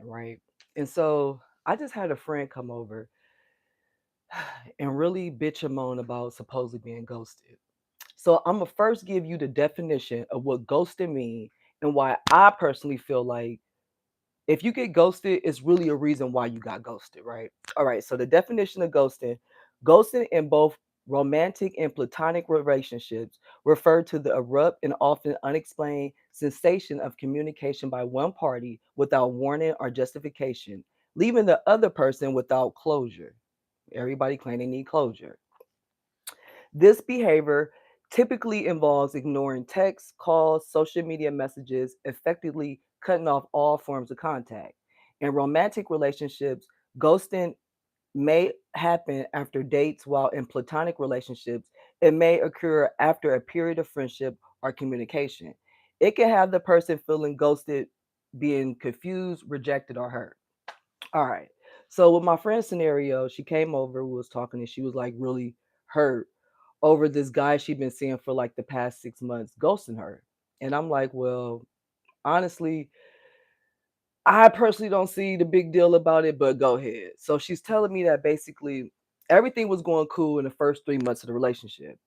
right? And so I just had a friend come over and really bitch and moan about supposedly being ghosted. So I'm gonna first give you the definition of what ghosting mean and why I personally feel like if you get ghosted, it's really a reason why you got ghosted, right? All right. So the definition of ghosting in both romantic and platonic relationships refer to the abrupt and often unexplained cessation of communication by one party without warning or justification, leaving the other person without closure. Everybody claiming they need closure. This behavior typically involves ignoring texts, calls, social media messages, effectively cutting off all forms of contact. In romantic relationships, ghosting may happen after dates, while in platonic relationships, it may occur after a period of friendship or communication. It can have the person feeling ghosted, being confused, rejected, or hurt. All right. So with my friend's scenario, she came over, we was talking, and she was like really hurt over this guy she'd been seeing for like the past 6 months ghosting her. And I'm like, well, honestly, I personally don't see the big deal about it, but go ahead. So she's telling me that basically everything was going cool in the first 3 months of the relationship.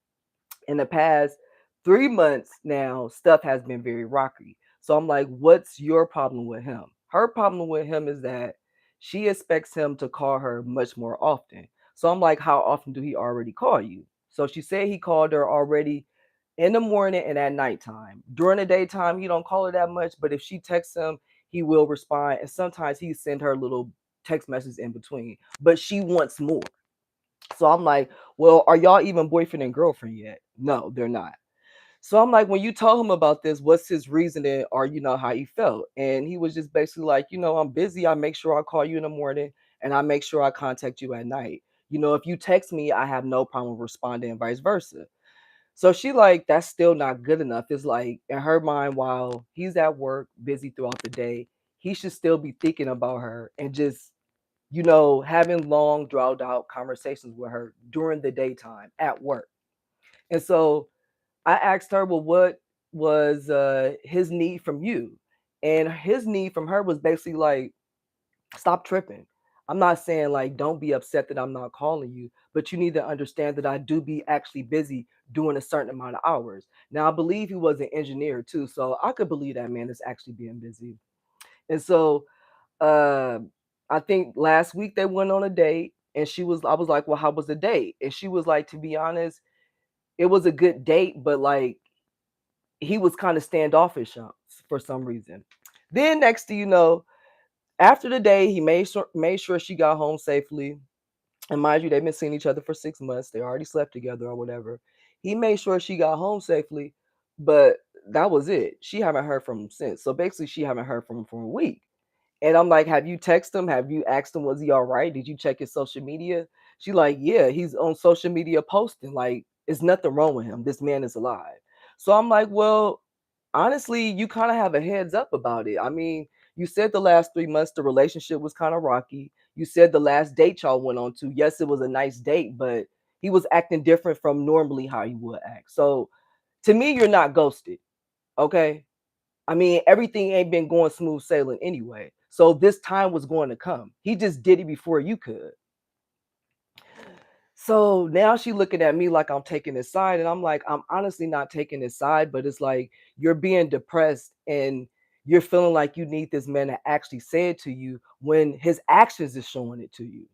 In the past 3 months now, stuff has been very rocky. So I'm like, what's your problem with him? Her problem with him is that she expects him to call her much more often. So I'm like, how often do he already call you? So she said he called her already in the morning and at nighttime. During the daytime, he don't call her that much, but if she texts him, he will respond. And sometimes he send her little text messages in between. But she wants more. So I'm like, well, are y'all even boyfriend and girlfriend yet? No, they're not. So I'm like, when you told him about this, what's his reasoning or how he felt? And he was just basically like, I'm busy. I make sure I call you in the morning and I make sure I contact you at night. If you text me, I have no problem responding and vice versa. So she like, that's still not good enough. It's like in her mind, while he's at work, busy throughout the day, he should still be thinking about her and just having long, drawn out conversations with her during the daytime at work. And so I asked her, well, what was his need from you? And his need from her was basically like, stop tripping. I'm not saying like, don't be upset that I'm not calling you, but you need to understand that I do be actually busy doing a certain amount of hours. Now, I believe he was an engineer too. So I could believe that man is actually being busy. And so uh, I think last week they went on a date, and I was like, well, how was the date? And she was like, to be honest, it was a good date, but like he was kind of standoffish for some reason. Then next to after the day, he made sure she got home safely. And mind you, they've been seeing each other for 6 months. They already slept together or whatever. He made sure she got home safely, but that was it. She haven't heard from him since. So basically, she haven't heard from him for a week. And I'm like, have you texted him? Have you asked him, was he all right? Did you check his social media? She like, yeah, he's on social media posting. Like, it's nothing wrong with him. This man is alive. So I'm like, well, honestly, you kind of have a heads up about it. I mean, you said the last 3 months the relationship was kind of rocky. You said the last date y'all went on to, yes, it was a nice date, but he was acting different from normally how he would act. So to me, you're not ghosted. Okay. I mean, everything ain't been going smooth sailing anyway. So this time was going to come. He just did it before you could. So now she looking at me like I'm taking his side, and I'm like, I'm honestly not taking his side, but it's like you're being depressed and you're feeling like you need this man to actually say it to you when his actions is showing it to you.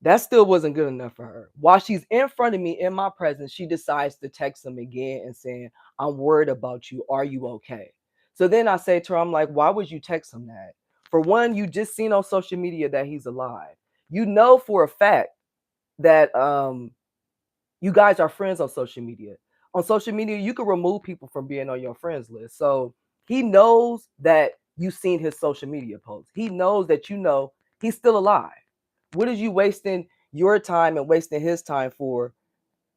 That still wasn't good enough for her. While she's in front of me in my presence, she decides to text him again and saying, I'm worried about you. Are you okay? So then I say to her, I'm like, why would you text him that? For one, you just seen on social media that he's alive. You know for a fact that you guys are friends on social media. On social media, you can remove people from being on your friends list. So he knows that you've seen his social media posts. He knows that he's still alive. What is you wasting your time and wasting his time for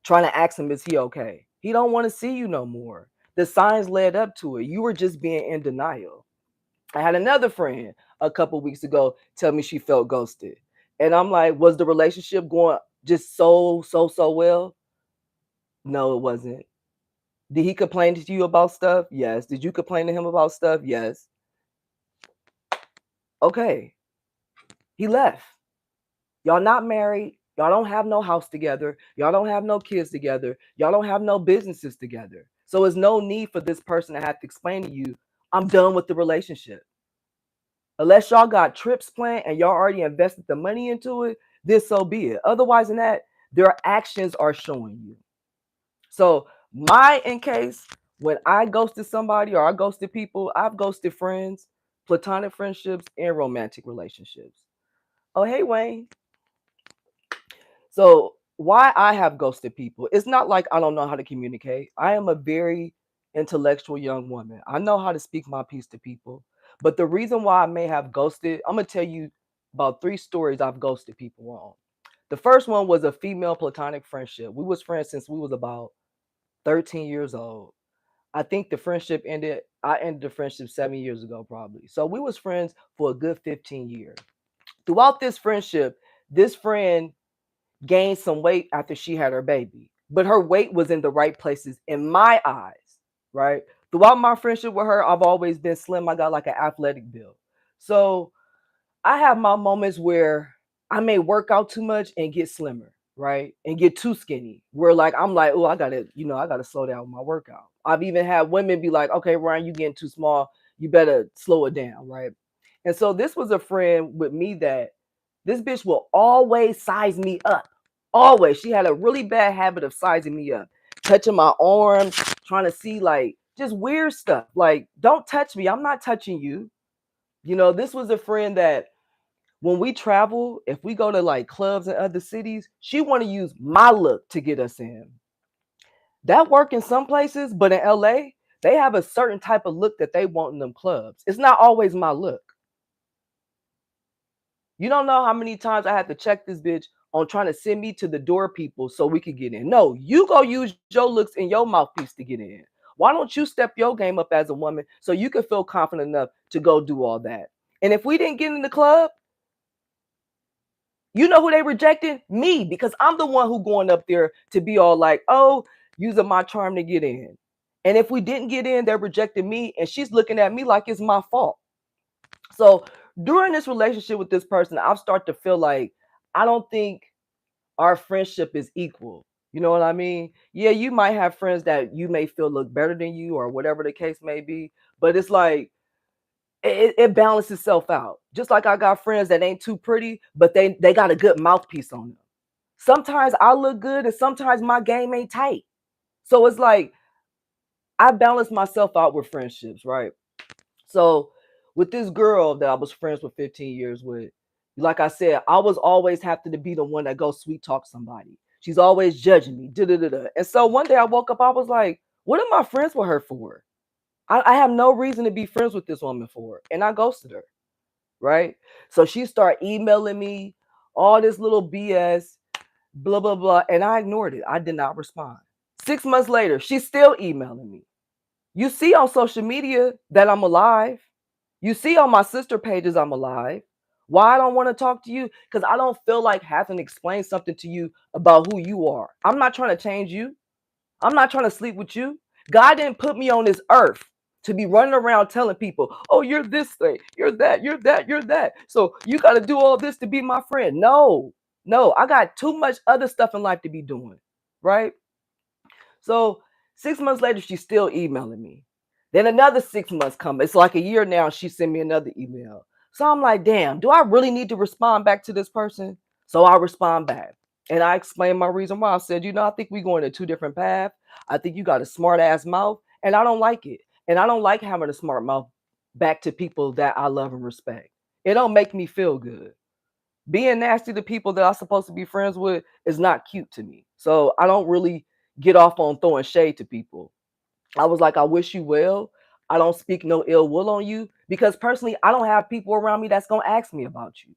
trying to ask him, is he okay? He don't want to see you no more. The signs led up to it. You were just being in denial. I had another friend a couple weeks ago tell me she felt ghosted. And I'm like, was the relationship going just so well? No, it wasn't. Did he complain to you about stuff? Yes. Did you complain to him about stuff? Yes. Okay, he left. Y'all not married. Y'all don't have no house together. Y'all don't have no kids together. Y'all don't have no businesses together. So there's no need for this person to have to explain to you, I'm done with the relationship. Unless y'all got trips planned and y'all already invested the money into it, then so be it. Otherwise than that, their actions are showing you. So my in case, when I ghosted somebody or I ghosted people, I've ghosted friends, platonic friendships, and romantic relationships. Oh, hey Wayne. So why I have ghosted people, it's not like I don't know how to communicate. I am a very intellectual young woman. I know how to speak my piece to people. But the reason why I may have ghosted, I'm gonna tell you about 3 stories I've ghosted people on. The first one was a female platonic friendship. We was friends since we was about 13 years old. I think the friendship ended, I ended the friendship 7 years ago, probably. So we was friends for a good 15 years. Throughout this friendship, this friend gained some weight after she had her baby, but her weight was in the right places in my eyes, right? Throughout my friendship with her, I've always been slim. I got like an athletic build. So I have my moments where I may work out too much and get slimmer, right? And get too skinny. Where like I'm like, oh, I gotta, I gotta slow down with my workout. I've even had women be like, okay, Ryan, you getting too small. You better slow it down, right? And so this was a friend with me that this bitch will always size me up. Always. She had a really bad habit of sizing me up, touching my arms, trying to see like just weird stuff. Like, don't touch me. I'm not touching you. This was a friend that when we travel, if we go to like clubs in other cities, she want to use my look to get us in. That work in some places, but in LA, they have a certain type of look that they want in them clubs. It's not always my look. You don't know how many times I had to check this bitch on trying to send me to the door people so we could get in. No, you go use your looks and your mouthpiece to get in. Why don't you step your game up as a woman so you can feel confident enough to go do all that? And if we didn't get in the club, you know who they rejected? Me, because I'm the one who going up there to be all like, oh, using my charm to get in. And if we didn't get in, they rejected me, and she's looking at me like it's my fault. So during this relationship with this person, I've started to feel like I don't think our friendship is equal. You know what I mean? Yeah, you might have friends that you may feel look better than you or whatever the case may be, but it's like it balances itself out. Just like I got friends that ain't too pretty, but they got a good mouthpiece on them. Sometimes I look good and sometimes my game ain't tight. So it's like I balance myself out with friendships, right? So with this girl that I was friends with 15 years with, like I said, I was always having to be the one that goes sweet talk somebody. She's always judging me. Da, da, da, da. And so one day I woke up, I was like, what am I friends with her for? I have no reason to be friends with this woman for. And I ghosted her, right? So she started emailing me all this little BS, blah, blah, blah. And I ignored it. I did not respond. 6 months later, she's still emailing me. You see on social media that I'm alive. You see on my sister pages I'm alive. Why I don't want to talk to you? Because I don't feel like having to explain something to you about who you are. I'm not trying to change you. I'm not trying to sleep with you. God didn't put me on this earth to be running around telling people, oh, you're this thing, you're that, you're that, you're that. So you got to do all this to be my friend. No, no, I got too much other stuff in life to be doing. Right. So 6 months later, she's still emailing me. Then another 6 months come. It's like a year now. She sent me another email. So I'm like, damn, do I really need to respond back to this person? So I respond back. And I explained my reason why. I said, I think we're going to 2 different paths. I think you got a smart ass mouth, and I don't like it. And I don't like having a smart mouth back to people that I love and respect. It don't make me feel good. Being nasty to people that I'm supposed to be friends with is not cute to me. So I don't really get off on throwing shade to people. I was like, I wish you well. I don't speak no ill will on you because personally, I don't have people around me that's going to ask me about you.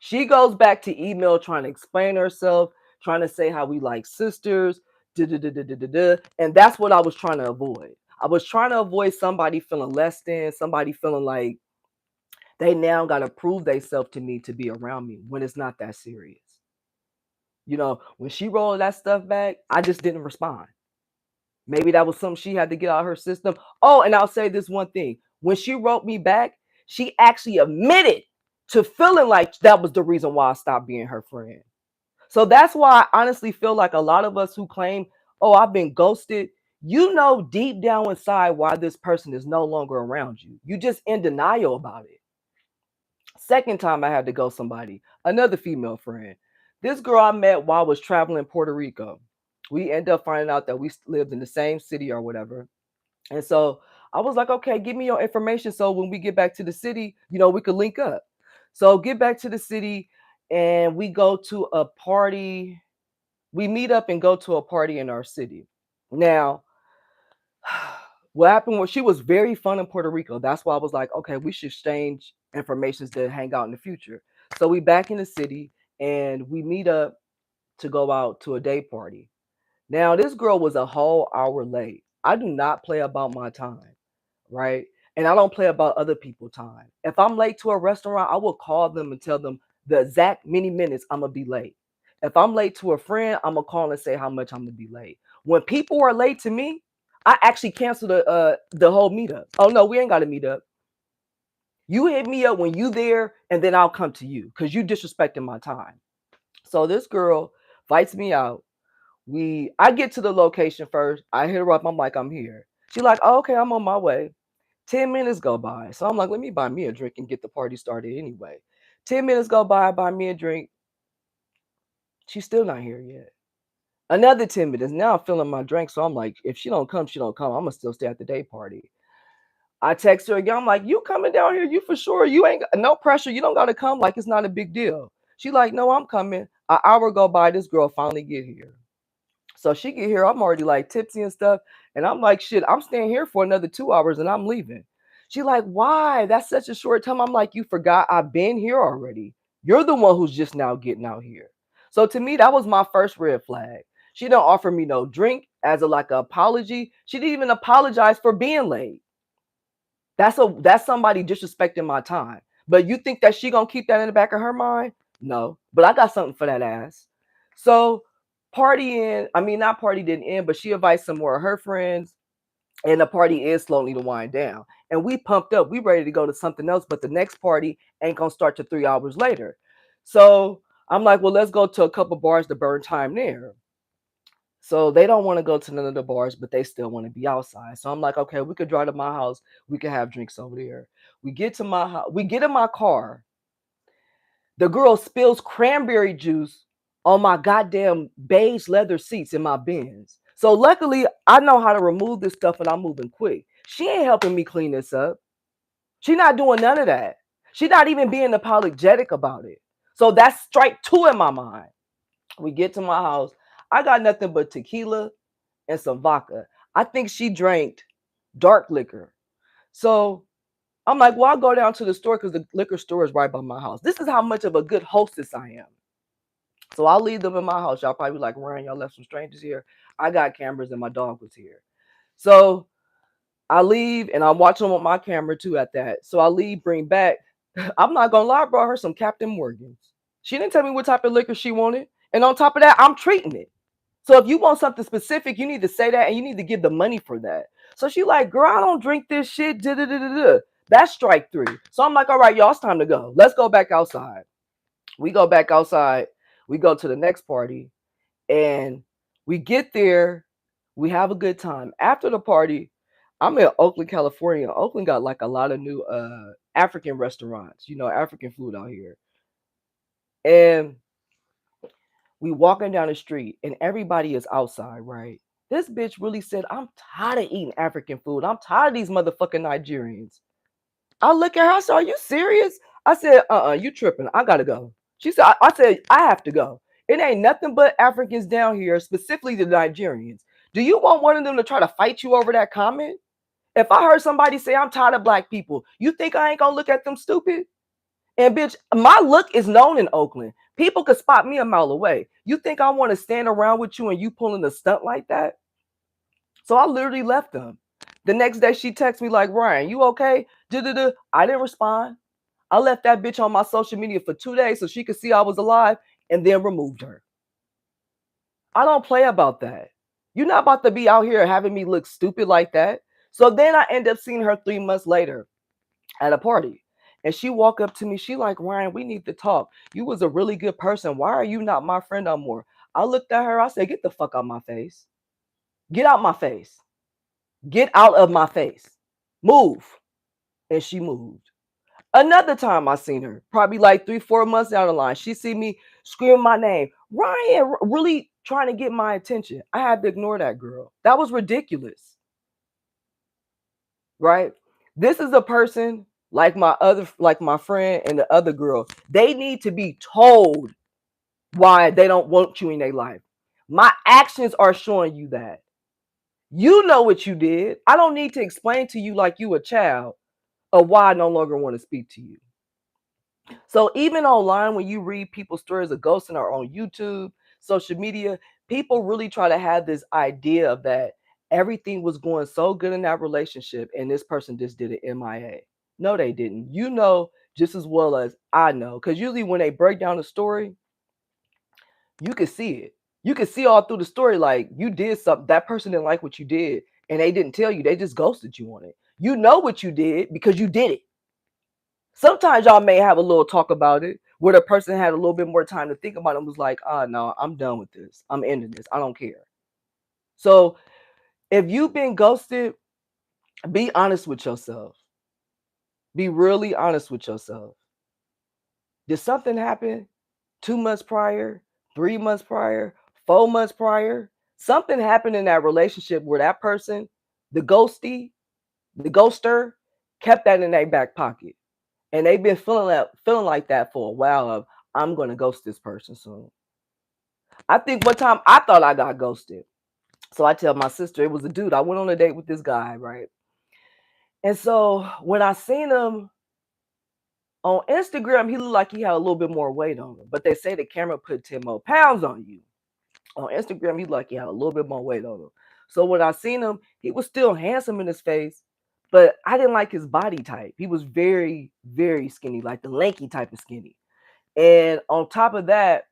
She goes back to email trying to explain herself, trying to say how we like sisters, da, da, da, da, da, da, da. And that's what I was trying to avoid. I was trying to avoid somebody feeling less than, somebody feeling like they now got to prove themselves to me to be around me when it's not that serious. When she rolled that stuff back, I just didn't respond. Maybe that was something she had to get out of her system. Oh, and I'll say this one thing. When she wrote me back, She actually admitted to feeling like that was the reason why I stopped being her friend. So that's why I honestly feel like a lot of us who claim, oh, I've been ghosted, you know deep down inside why this person is no longer around you. You just in denial about it. Second time I had to ghost somebody, another female friend. This girl I met while I was traveling in Puerto Rico. We ended up finding out that we lived in the same city or whatever. And so I was like, okay, give me your information so when we get back to the city, we could link up. So get back to the city and we go to a party. We meet up and go to a party in our city. Now, what happened was she was very fun in Puerto Rico. That's why I was like, okay, we should exchange information to hang out in the future. So we back in the city and we meet up to go out to a day party. Now, this girl was a whole hour late. I do not play about my time, right? And I don't play about other people's time. If I'm late to a restaurant, I will call them and tell them the exact many minutes I'm gonna be late. If I'm late to a friend, I'm gonna call and say how much I'm gonna be late. When people are late to me, I actually cancel the whole meetup. Oh no, we ain't gotta meet up. You hit me up when you there, and then I'll come to you because you disrespecting my time. So this girl invites me out. I get to the location first. I hit her up. I'm like, I'm here. She's like, oh, okay, I'm on my way. 10 minutes go by. So I'm like, let me buy me a drink and get the party started anyway. 10 minutes go by, I buy me a drink. She's still not here yet. Another 10 minutes. Now I'm filling my drink. So I'm like, if she don't come, she don't come. I'm gonna still stay at the day party. I text her again. I'm like, you coming down here? You for sure? You ain't no pressure. You don't gotta come. Like it's not a big deal. She like, no, I'm coming. An hour go by. This girl finally get here. So she get here, I'm already like tipsy and stuff. And I'm like, shit, I'm staying here for another 2 hours and I'm leaving. She like, why? That's such a short time. I'm like, you forgot I've been here already. You're the one who's just now getting out here. So to me, that was my first red flag. She don't offer me no drink as a like an apology. She didn't even apologize for being late. That's somebody disrespecting my time. But you think that she gonna keep that in the back of her mind? No. But I got something for that ass. So I mean not party didn't end, but she invites some more of her friends, and the party is slowly to wind down. And we pumped up, we ready to go to something else, but the next party ain't gonna start to 3 hours later. So I'm like, well, let's go to a couple bars to burn time there. So they don't want to go to none of the bars, but they still want to be outside. So I'm like, okay, we could drive to my house. We could have drinks over there. We get to my house. We get in my car. The girl spills cranberry juice on my goddamn beige leather seats in my Benz. So luckily, I know how to remove this stuff and I'm moving quick. She ain't helping me clean this up. She not doing none of that. She not even being apologetic about it. So that's strike two in my mind. We get to my house. I got nothing but tequila and some vodka. I think she drank dark liquor. So I'm like, well, I'll go down to the store because the liquor store is right by my house. This is how much of a good hostess I am. So I'll leave them in my house. Y'all probably be like, Ryan, y'all left some strangers here. I got cameras and my dog was here. So I leave and I'm watching them with my camera too at that. So I leave, bring back. I'm not gonna lie, I brought her some Captain Morgan's. She didn't tell me what type of liquor she wanted. And on top of that, I'm treating it. So if you want something specific, you need to say that and you need to give the money for that. So she like, girl, I don't drink this shit. Da-da-da-da-da. That's strike three. So I'm like, all right, y'all, it's time to go. Let's go back outside. We go back outside. We go to the next party and we get there. We have a good time. After the party, I'm in Oakland, California. Oakland got like a lot of new African restaurants, African food out here. And we walking down the street and everybody is outside, right? This bitch really said, I'm tired of eating African food. I'm tired of these motherfucking Nigerians. I look at her, I said, are you serious? I said, you tripping. I gotta go. She said, I said, I have to go. It ain't nothing but Africans down here, specifically the Nigerians. Do you want one of them to try to fight you over that comment? If I heard somebody say I'm tired of black people, you think I ain't gonna look at them stupid? And bitch, my look is known in Oakland. People could spot me a mile away. You think I want to stand around with you and you pulling a stunt like that? So I literally left them. The next day she texted me like, Ryan, you okay? Da-da-da. I didn't respond. I left that bitch on my social media for 2 days so she could see I was alive and then removed her. I don't play about that. You're not about to be out here having me look stupid like that. So then I end up seeing her 3 months later at a party. And she walked up to me. She like, Ryan, we need to talk. You was a really good person. Why are you not my friend no more? I looked at her. I said, get the fuck out my face. Get out my face. Get out of my face. Move. And she moved. Another time I seen her, probably like 3, 4 months down the line, she see me screaming my name. Ryan, really trying to get my attention. I had to ignore that girl. That was ridiculous. Right? This is a person like my friend and the other girl. They need to be told why they don't want you in their life. My actions are showing you that. You know what you did. I don't need to explain to you like you a child of why I no longer want to speak to you. So even online, when you read people's stories of ghosting or on YouTube, social media, people really try to have this idea of that everything was going so good in that relationship and this person just did it MIA. No, they didn't. You know just as well as I know. Because usually when they break down the story, you can see it. You can see all through the story, like you did something, that person didn't like what you did, and they didn't tell you, they just ghosted you on it. You know what you did because you did it. Sometimes y'all may have a little talk about it where the person had a little bit more time to think about it and was like, oh no, I'm done with this. I'm ending this. I don't care. So if you've been ghosted, be honest with yourself. Be really honest with yourself. Did something happen 2 months prior, 3 months prior, 4 months prior? Something happened in that relationship where that person, the ghostie, the ghoster, kept that in their back pocket. And they've been feeling like that for a while of, I'm going to ghost this person soon. I think one time I thought I got ghosted. So I tell my sister, it was a dude. I went on a date with this guy, right? And so when I seen him on Instagram, he looked like he had a little bit more weight on him. But they say the camera put 10 more pounds on you. On Instagram, he looked like he had a little bit more weight on him. So when I seen him, he was still handsome in his face, but I didn't like his body type. He was very, very skinny, like the lanky type of skinny. And on top of that,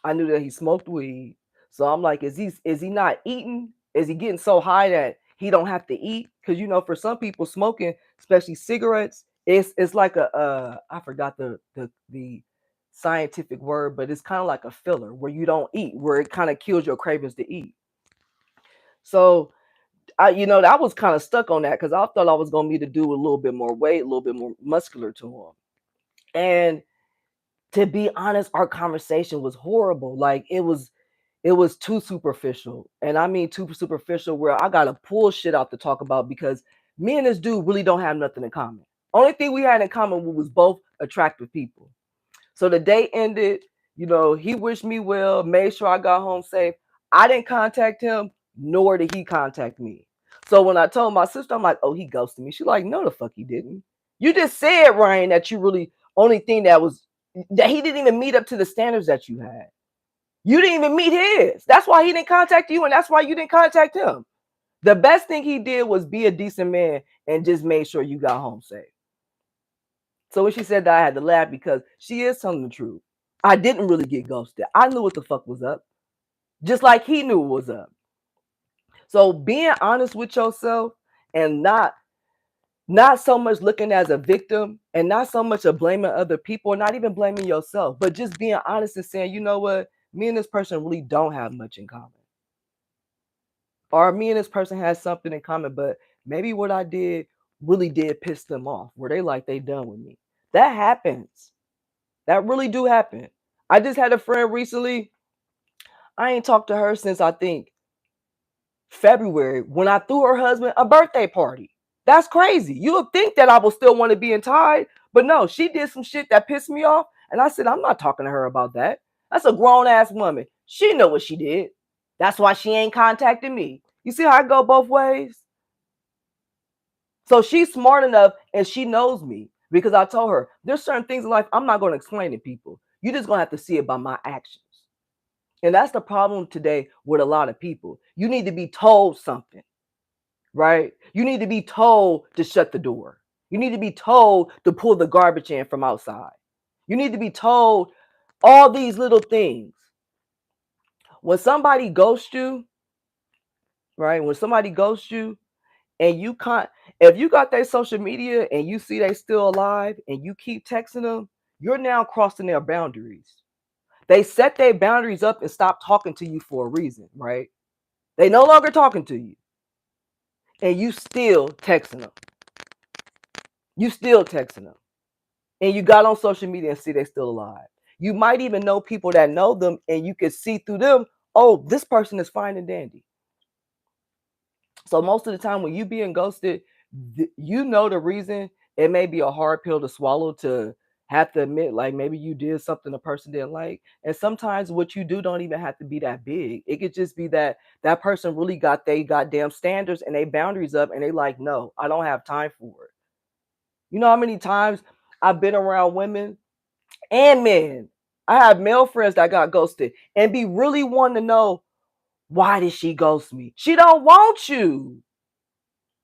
I knew that he smoked weed. So I'm like, is he not eating? Is he getting so high that he don't have to eat? Because you know, for some people, smoking, especially cigarettes, it's like a I forgot the scientific word, but it's kind of like a filler where you don't eat, where it kind of kills your cravings to eat. So I was kind of stuck on that because I thought I was gonna need to do a little bit more weight, a little bit more muscular to him. And to be honest, our conversation was horrible. Like it was too superficial. And I mean too superficial where I gotta pull shit out to talk about because me and this dude really don't have nothing in common. Only thing we had in common was both attractive people. So the day ended, he wished me well, made sure I got home safe. I didn't contact him, nor did he contact me. So when I told my sister, I'm like, oh, he ghosted me. She's like, no, the fuck he didn't. You just said, Ryan, that you really only thing that he didn't even meet up to the standards that you had. You didn't even meet his. That's why he didn't contact you, and that's why you didn't contact him. The best thing he did was be a decent man and just made sure you got home safe. So when she said that, I had to laugh because she is telling the truth. I didn't really get ghosted. I knew what the fuck was up, just like he knew what was up. So being honest with yourself and not so much looking as a victim and not so much of blaming other people, not even blaming yourself, but just being honest and saying, you know what, me and this person really don't have much in common. Or me and this person has something in common, but maybe what I did really did piss them off, where they like they done with me. That happens. That really do happen. I just had a friend recently. I ain't talked to her since I think February when I threw her husband a birthday party. That's crazy. You would think that I would still want to be in tied, but no, she did some shit that pissed me off. And I said, I'm not talking to her about that. That's a grown ass woman. She know what she did. That's why she ain't contacting me. You see how I go both ways? So she's smart enough and she knows me because I told her there's certain things in life I'm not going to explain to people. You're just going to have to see it by my actions. And that's the problem today with a lot of people. You need to be told something, right? You need to be told to shut the door. You need to be told to pull the garbage in from outside. You need to be told all these little things. When somebody ghosts you, right? When somebody ghosts you, and if you got their social media and you see they still alive and you keep texting them, you're now crossing their boundaries. They set their boundaries up and stop talking to you for a reason, right? They no longer talking to you, and you still texting them. You still texting them, and you got on social media and see they still alive. You might even know people that know them, and you can see through them. Oh, this person is fine and dandy. So most of the time when you being ghosted, you know the reason. It may be a hard pill to swallow to have to admit, like maybe you did something a person didn't like. And sometimes what you do don't even have to be that big. It could just be that that person really got they goddamn standards and they boundaries up and they like, no, I don't have time for it. You know how many times I've been around women and men. I have male friends that got ghosted and be really wanting to know, why did she ghost me? She don't want you.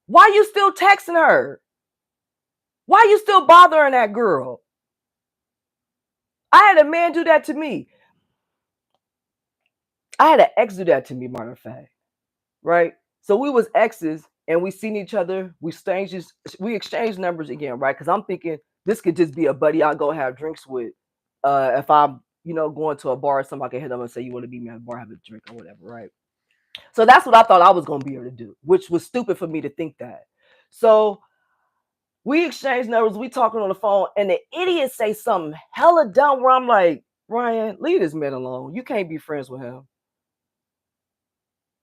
Why you still texting her? Why you still bothering that girl? I had a man do that to me. I had an ex do that to me, matter of fact. Right? So we was exes and we seen each other. We exchanged numbers again, right? Because I'm thinking this could just be a buddy I go have drinks with. If I'm, going to a bar or something, I can hit them and say, you want to meet me at a bar, have a drink or whatever, right? So that's what I thought I was gonna be able to do, which was stupid for me to think that. So we exchanged numbers, we talking on the phone, and the idiot say something hella dumb where I'm like, Ryan, leave this man alone. You can't be friends with him.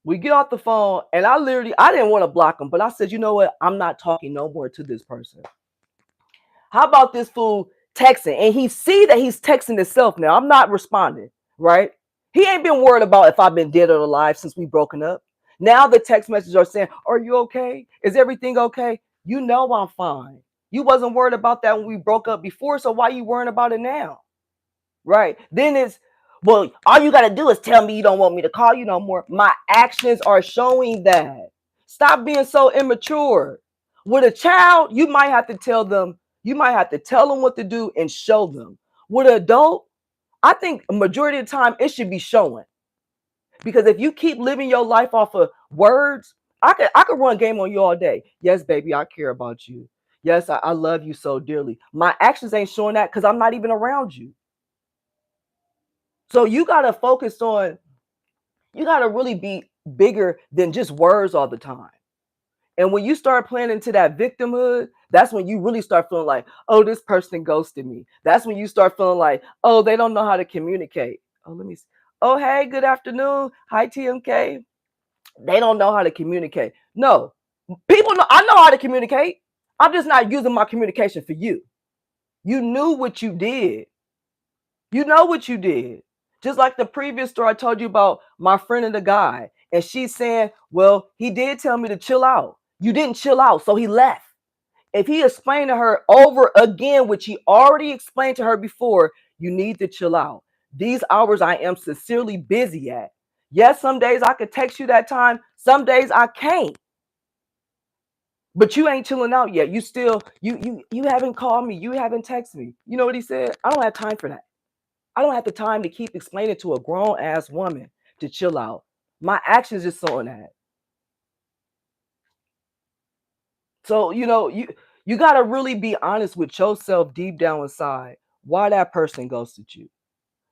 We get off the phone, and I didn't want to block him, but I said, you know what? I'm not talking no more to this person. How about this fool texting? And he see that he's texting himself now. I'm not responding, right? He ain't been worried about if I've been dead or alive since we broken up. Now the text messages are saying, are you okay? Is everything okay? You know I'm fine. You wasn't worried about that when we broke up before, so why you worrying about it now? Right? Then it's, well, all you gotta do is tell me you don't want me to call you no more. My actions are showing that. Stop being so immature. With a child, you might have to tell them what to do and show them. With an adult, I think a majority of the time it should be showing. Because if you keep living your life off of words, I could run game on you all day. Yes, baby, I care about you. Yes, I love you so dearly. My actions ain't showing that because I'm not even around you. So you gotta really be bigger than just words all the time. And when you start playing into that victimhood, that's when you really start feeling like, oh, this person ghosted me. That's when you start feeling like, oh, they don't know how to communicate. Oh, let me see. Oh, hey, good afternoon. Hi, TMK. They don't know how to communicate. No, people know, I know how to communicate. I'm just not using my communication for you. You knew what you did. You know what you did. Just like the previous story I told you about my friend and the guy. And she's saying, well, he did tell me to chill out. You didn't chill out, so he left. If he explained to her over again, which he already explained to her before, you need to chill out. These hours I am sincerely busy at. Yes, some days I could text you that time. Some days I can't. But you ain't chilling out yet. You still, you haven't called me. You haven't texted me. You know what he said? I don't have time for that. I don't have the time to keep explaining to a grown ass woman to chill out. My actions is showing that. So, you got to really be honest with yourself deep down inside why that person ghosted you.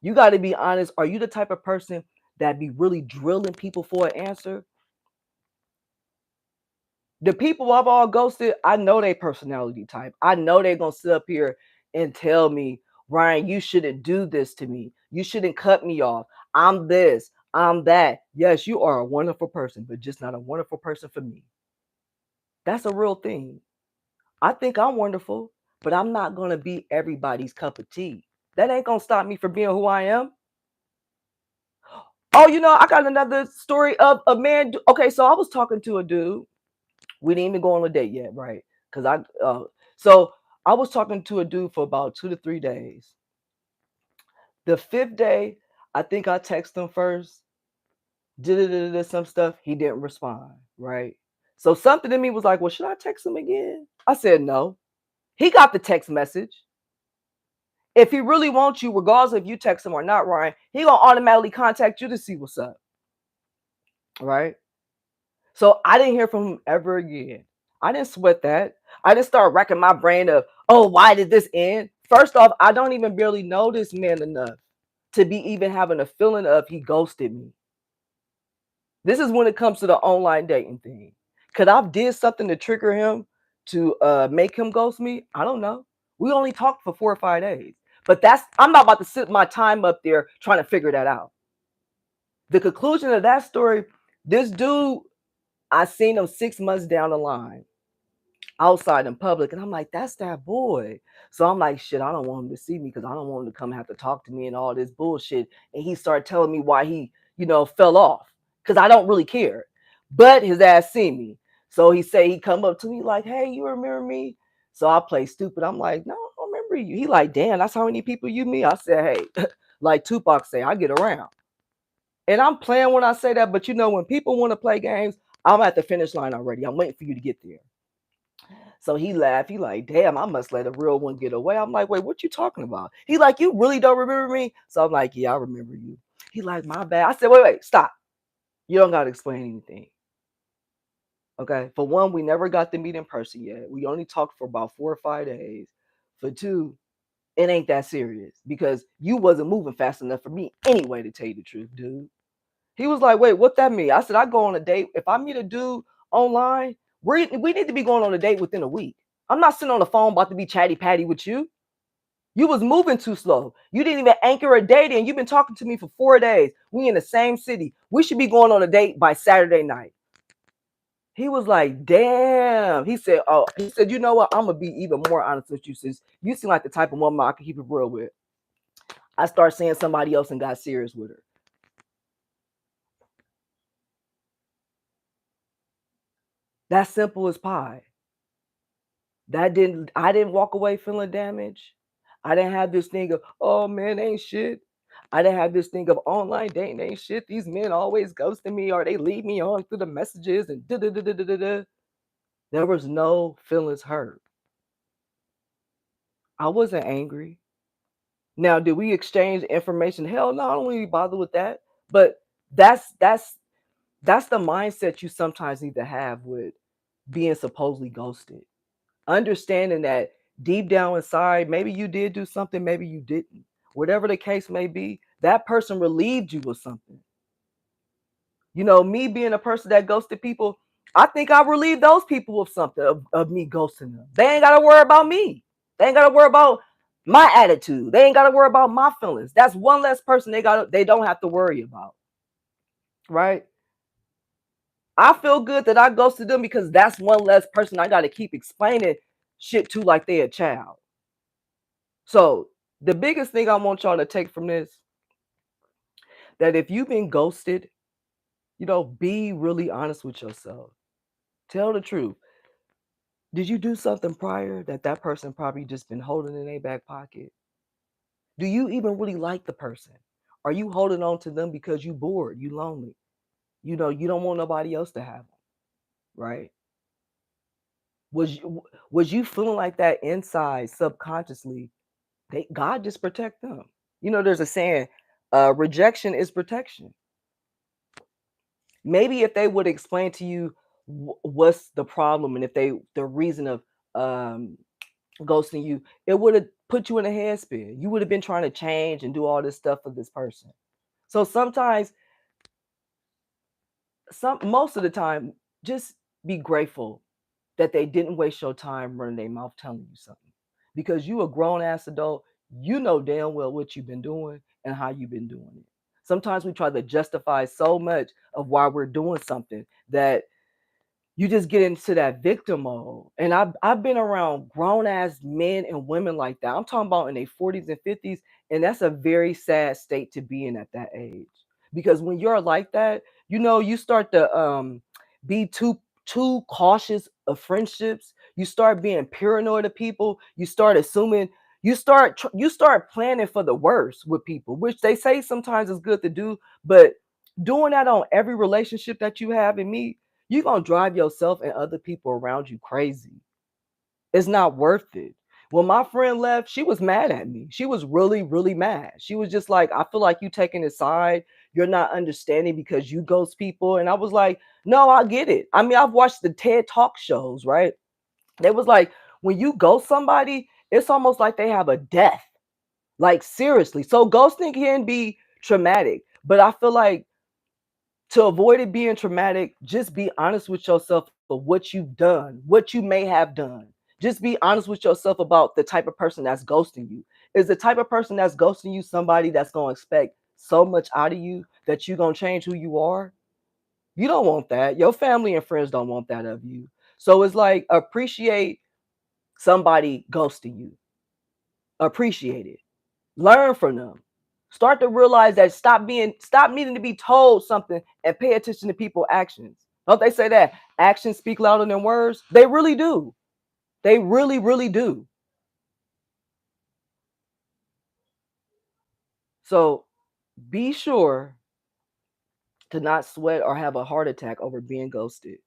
You got to be honest. Are you the type of person that be really drilling people for an answer? The people I've all ghosted, I know they personality type. I know they're going to sit up here and tell me, Ryan, you shouldn't do this to me. You shouldn't cut me off. I'm this, I'm that. Yes, you are a wonderful person, but just not a wonderful person for me. That's a real thing. I think I'm wonderful, but I'm not going to be everybody's cup of tea. That ain't going to stop me from being who I am. Oh, I got another story of a man. Okay, so I was talking to a dude. We didn't even go on a date yet, right? Because so I was talking to a dude for about 2 to 3 days. The fifth day, I think I texted him first, did some stuff. He didn't respond, right? So something in me was like, well, should I text him again? I said no. He got the text message. If he really wants you, regardless if you text him or not, Ryan, he gonna automatically contact you to see what's up, right? So I didn't hear from him ever again. I didn't sweat that. I didn't start racking my brain of, oh, why did this end? First off, I don't even barely know this man enough to be even having a feeling of he ghosted me. This is when it comes to the online dating thing. Could I have did something to trigger him to make him ghost me? I don't know. We only talked for 4 or 5 days. But I'm not about to sit my time up there trying to figure that out. The conclusion of that story, this dude, I seen him 6 months down the line outside in public, and I'm like, that's that boy. So I'm like, shit, I don't want him to see me because I don't want him to come have to talk to me and all this bullshit. And he started telling me why he, fell off because I don't really care. But his ass seen me. So he say he come up to me like, hey, you remember me? So I play stupid. I'm like, no, I don't remember you. He like, damn, that's how many people you meet. I said, hey, like Tupac say, I get around. And I'm playing when I say that, but when people want to play games, I'm at the finish line already. I'm waiting for you to get there. So he laughed. He like, damn, I must let a real one get away. I'm like, wait, what you talking about? He like, you really don't remember me? So I'm like, yeah, I remember you. He like, my bad. I said, wait, stop. You don't got to explain anything. Okay. For one, we never got to meet in person yet. We only talked for about 4 or 5 days. For two, it ain't that serious because you wasn't moving fast enough for me anyway, to tell you the truth, dude. He was like, wait, what that mean? I said, I go on a date. If I meet a dude online, we need to be going on a date within a week. I'm not sitting on the phone about to be chatty patty with you. You was moving too slow. You didn't even anchor a date in. You've been talking to me for 4 days. We in the same city. We should be going on a date by Saturday night. He was like, damn. He said, you know what? I'm gonna be even more honest with you, since you seem like the type of woman I can keep it real with. I started seeing somebody else and got serious with her. That's simple as pie. I didn't walk away feeling damaged. I didn't have this thing of, oh man, ain't shit. I didn't have this thing of online dating ain't shit. These men always ghosting me or they leave me on through the messages and da da da da da da. There was no feelings hurt. I wasn't angry. Now, did we exchange information? Hell no, I don't really bother with that. But that's that's that's the mindset you sometimes need to have with being supposedly ghosted. Understanding that deep down inside, maybe you did do something, maybe you didn't. Whatever the case may be, that person relieved you of something. Me being a person that ghosted people, I think I relieved those people of something of me ghosting them. They ain't got to worry about me. They ain't got to worry about my attitude. They ain't got to worry about my feelings. That's one less person they don't have to worry about. Right? I feel good that I ghosted them because that's one less person I got to keep explaining shit to like they a child. So the biggest thing I want y'all to take from this, that if you've been ghosted, be really honest with yourself. Tell the truth. Did you do something prior that person probably just been holding in their back pocket? Do you even really like the person? Are you holding on to them because you bored, you lonely? You don't want nobody else to have them, right? Was you feeling like that inside subconsciously? God just protect them. There's a saying, rejection is protection. Maybe if they would explain to you what's the problem, and if the reason of um ghosting you, it would have put you in a headspin. You would have been trying to change and do all this stuff for this person. So sometimes, most of the time, just be grateful that they didn't waste your time running their mouth telling you something, because you a grown ass adult. You know damn well what you've been doing and how you've been doing it. Sometimes we try to justify so much of why we're doing something that you just get into that victim mode. And I've been around grown ass men and women like that. I'm talking about in their 40s and 50s, and that's a very sad state to be in at that age. Because when you're like that, you start to be too cautious of friendships. You start being paranoid of people. You start assuming. You start planning for the worst with people, which they say sometimes is good to do, but doing that on every relationship that you have in me, you're going to drive yourself and other people around you crazy. It's not worth it. When my friend left, she was mad at me. She was really, really mad. She was just like, I feel like you taking his side. you're not understanding because you ghost people. And I was like, no, I get it. I mean, I've watched the TED Talk shows, right? They was like, when you ghost somebody, it's almost like they have a death. Like seriously. So ghosting can be traumatic, but I feel like to avoid it being traumatic, just be honest with yourself of what you've done, what you may have done. Just be honest with yourself about the type of person that's ghosting you. Is the type of person that's ghosting you somebody that's going to expect so much out of you that you're going to change who you are? You don't want that. Your family and friends don't want that of you. So it's like appreciate somebody ghosting you. Appreciate it. Learn from them. Start to realize that stop needing to be told something and pay attention to people's actions. Don't they say that actions speak louder than words? They really do. They really, really do. So be sure to not sweat or have a heart attack over being ghosted.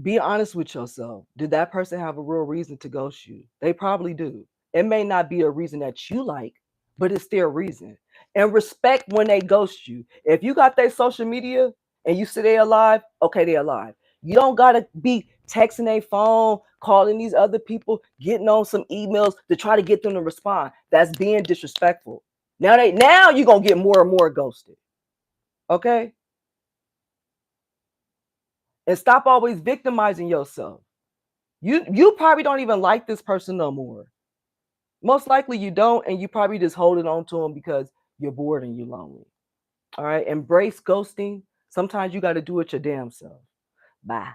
Be honest with yourself. Did that person have a real reason to ghost you? They probably do. It may not be a reason that you like, but it's their reason. And respect when they ghost you. If you got their social media and you say they alive, okay, they alive. You don't gotta be texting their phone, calling these other people, getting on some emails to try to get them to respond. That's being disrespectful. Now you're gonna get more and more ghosted. Okay? And stop always victimizing yourself. You probably don't even like this person no more. Most likely you don't, and you probably just holding on to them because you're bored and you're lonely. All right, embrace ghosting. Sometimes you got to do it your damn self. Bye.